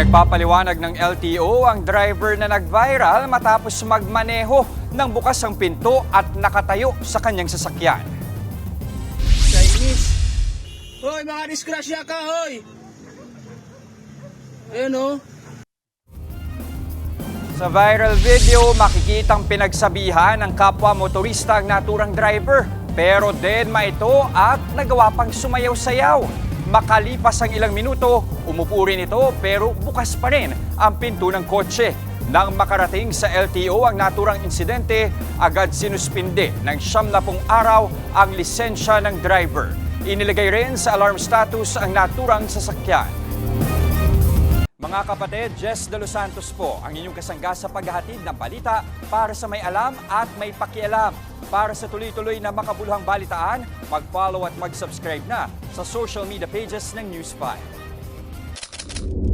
Pinagpapaliwanag ng LTO ang driver na nag-viral matapos magmaneho ng bukas ang pinto at nakatayo sa kanyang sasakyan. Chinese. Hoy, mga disgrasya ka, hoy! Ayan o. Sa viral video, makikitang pinagsabihan ng kapwa motorista ang naturang driver. Pero denma ito at nagawa pang sumayaw-sayaw. Makalipas ang ilang minuto, umupo rin ito pero bukas pa rin ang pinto ng kotse. Nang makarating sa LTO ang naturang insidente, agad sinuspinde ng 70 araw ang lisensya ng driver. Inilagay rin sa alarm status ang naturang sasakyan. Mga kapatid, Jess De Los Santos po ang inyong kasangga sa paghahatid ng balita para sa may alam at may pakialam. Para sa tuloy-tuloy na makabuluhang balitaan, mag-follow at mag-subscribe na sa social media pages ng News 5.